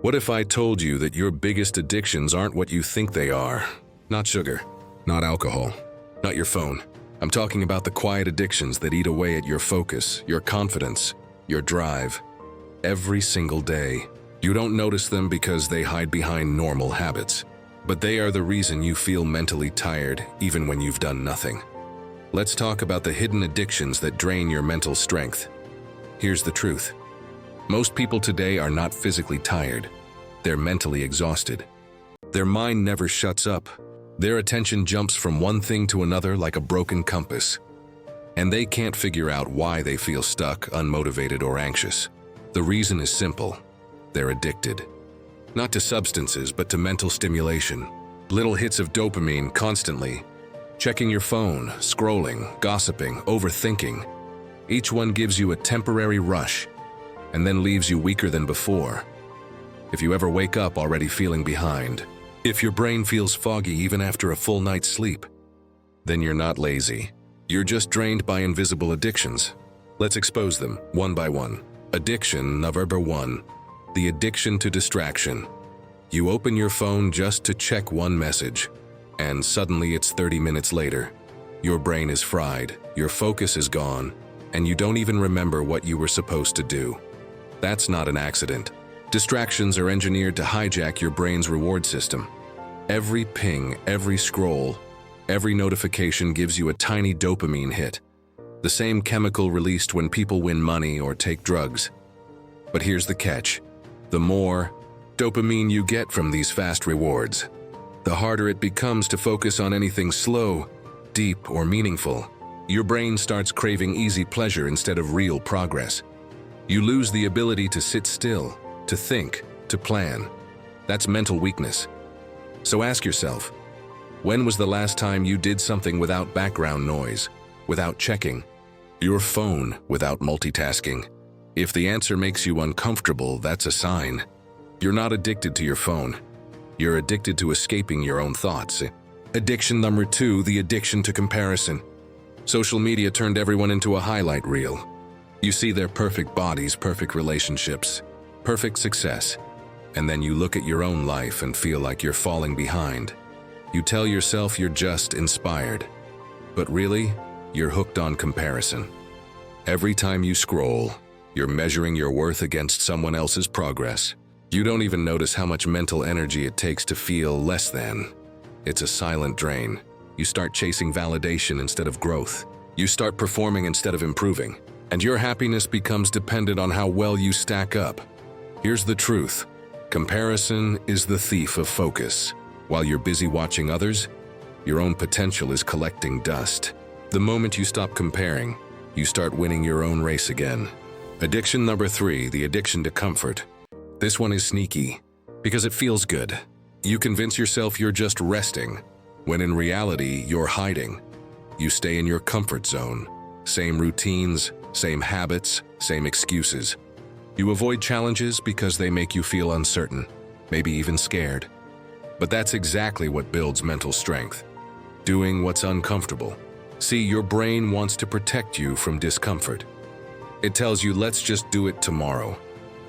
What if I told you that your biggest addictions aren't what you think they are? Not sugar, not alcohol, not your phone. I'm talking about the quiet addictions that eat away at your focus, your confidence, your drive. Every single day. You don't notice them because they hide behind normal habits. But they are the reason you feel mentally tired even when you've done nothing. Let's talk about the hidden addictions that drain your mental strength. Here's the truth. Most people today are not physically tired. They're mentally exhausted. Their mind never shuts up. Their attention jumps from one thing to another like a broken compass. And they can't figure out why they feel stuck, unmotivated, or anxious. The reason is simple. They're addicted. Not to substances, but to mental stimulation. Little hits of dopamine constantly. Checking your phone, scrolling, gossiping, overthinking. Each one gives you a temporary rush, and then leaves you weaker than before. If you ever wake up already feeling behind, if your brain feels foggy even after a full night's sleep, then you're not lazy. You're just drained by invisible addictions. Let's expose them, one by one. Addiction number 1. The addiction to distraction. You open your phone just to check one message, and suddenly it's 30 minutes later. Your brain is fried, your focus is gone, and you don't even remember what you were supposed to do. That's not an accident. Distractions are engineered to hijack your brain's reward system. Every ping, every scroll, every notification gives you a tiny dopamine hit. The same chemical released when people win money or take drugs. But here's the catch. The more dopamine you get from these fast rewards, the harder it becomes to focus on anything slow, deep, or meaningful. Your brain starts craving easy pleasure instead of real progress. You lose the ability to sit still, to think, to plan. That's mental weakness. So ask yourself, when was the last time you did something without background noise, without checking your phone, without multitasking? If the answer makes you uncomfortable, that's a sign. You're not addicted to your phone. You're addicted to escaping your own thoughts. Addiction number 2, the addiction to comparison. Social media turned everyone into a highlight reel. You see their perfect bodies, perfect relationships, perfect success, and then you look at your own life and feel like you're falling behind. You tell yourself you're just inspired, but really, you're hooked on comparison. Every time you scroll, you're measuring your worth against someone else's progress. You don't even notice how much mental energy it takes to feel less than. It's a silent drain. You start chasing validation instead of growth. You start performing instead of improving. And your happiness becomes dependent on how well you stack up. Here's the truth. Comparison is the thief of focus. While you're busy watching others, your own potential is collecting dust. The moment you stop comparing, you start winning your own race again. Addiction number 3, the addiction to comfort. This one is sneaky, because it feels good. You convince yourself you're just resting, when in reality, you're hiding. You stay in your comfort zone. Same routines, same habits, same excuses. You avoid challenges because they make you feel uncertain, maybe even scared. But that's exactly what builds mental strength. Doing what's uncomfortable. See, your brain wants to protect you from discomfort. It tells you, let's just do it tomorrow.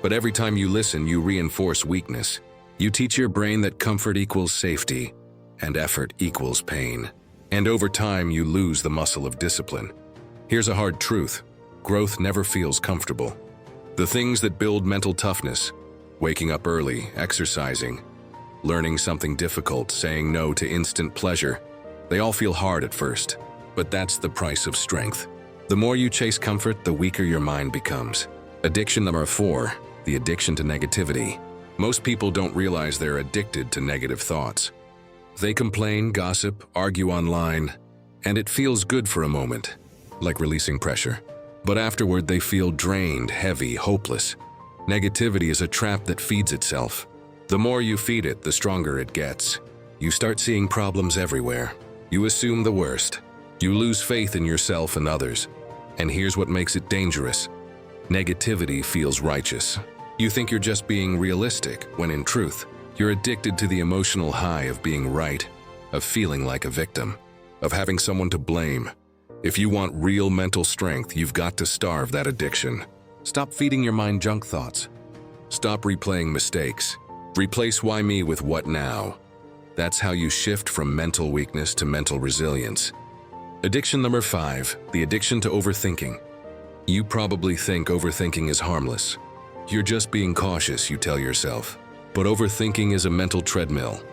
But every time you listen, you reinforce weakness. You teach your brain that comfort equals safety, and effort equals pain. And over time, you lose the muscle of discipline. Here's a hard truth. Growth never feels comfortable. The things that build mental toughness, waking up early, exercising, learning something difficult, saying no to instant pleasure, they all feel hard at first. But that's the price of strength. The more you chase comfort, the weaker your mind becomes. Addiction number 4, the addiction to negativity. Most people don't realize they're addicted to negative thoughts. They complain, gossip, argue online, and it feels good for a moment, like releasing pressure. But afterward, they feel drained, heavy, hopeless. Negativity is a trap that feeds itself. The more you feed it, the stronger it gets. You start seeing problems everywhere. You assume the worst. You lose faith in yourself and others. And here's what makes it dangerous. Negativity feels righteous. You think you're just being realistic, when in truth, you're addicted to the emotional high of being right, of feeling like a victim, of having someone to blame. If you want real mental strength, you've got to starve that addiction. Stop feeding your mind junk thoughts. Stop replaying mistakes. Replace why me with what now. That's how you shift from mental weakness to mental resilience. Addiction number 5, the addiction to overthinking. You probably think overthinking is harmless. You're just being cautious, you tell yourself. But overthinking is a mental treadmill.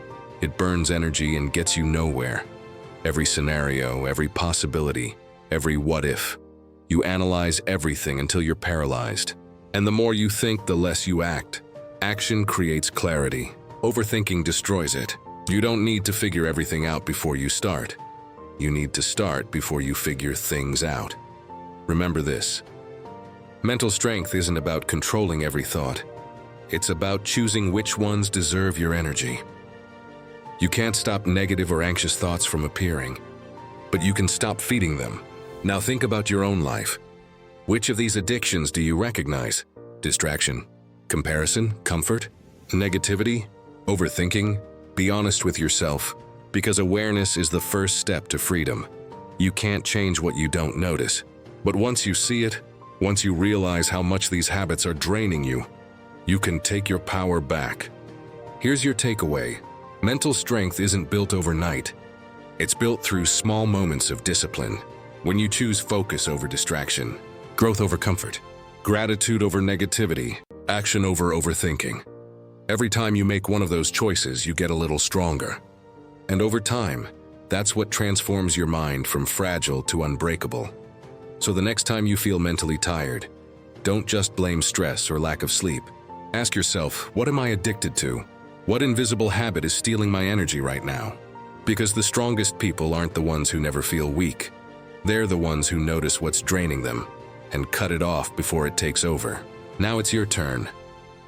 It burns energy and gets you nowhere. Every scenario, every possibility, every what if. You analyze everything until you're paralyzed. And the more you think, the less you act. Action creates clarity. Overthinking destroys it. You don't need to figure everything out before you start. You need to start before you figure things out. Remember this. Mental strength isn't about controlling every thought. It's about choosing which ones deserve your energy. You can't stop negative or anxious thoughts from appearing, but you can stop feeding them. Now think about your own life. Which of these addictions do you recognize? Distraction, comparison, comfort, negativity, overthinking? Be honest with yourself, because awareness is the first step to freedom. You can't change what you don't notice, but once you see it, once you realize how much these habits are draining you, you can take your power back. Here's your takeaway. Mental strength isn't built overnight. It's built through small moments of discipline. When you choose focus over distraction, growth over comfort, gratitude over negativity, action over overthinking. Every time you make one of those choices, you get a little stronger. And over time, that's what transforms your mind from fragile to unbreakable. So the next time you feel mentally tired, don't just blame stress or lack of sleep. Ask yourself, what am I addicted to? What invisible habit is stealing my energy right now? Because the strongest people aren't the ones who never feel weak. They're the ones who notice what's draining them and cut it off before it takes over. Now it's your turn.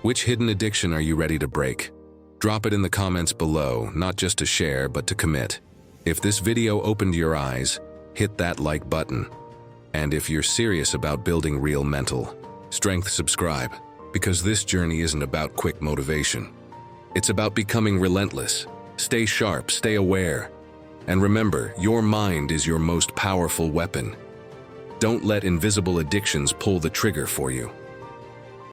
Which hidden addiction are you ready to break? Drop it in the comments below, not just to share, but to commit. If this video opened your eyes, hit that like button. And if you're serious about building real mental strength, subscribe, because this journey isn't about quick motivation. It's about becoming relentless. Stay sharp, stay aware, and remember, your mind is your most powerful weapon. Don't let invisible addictions pull the trigger for you.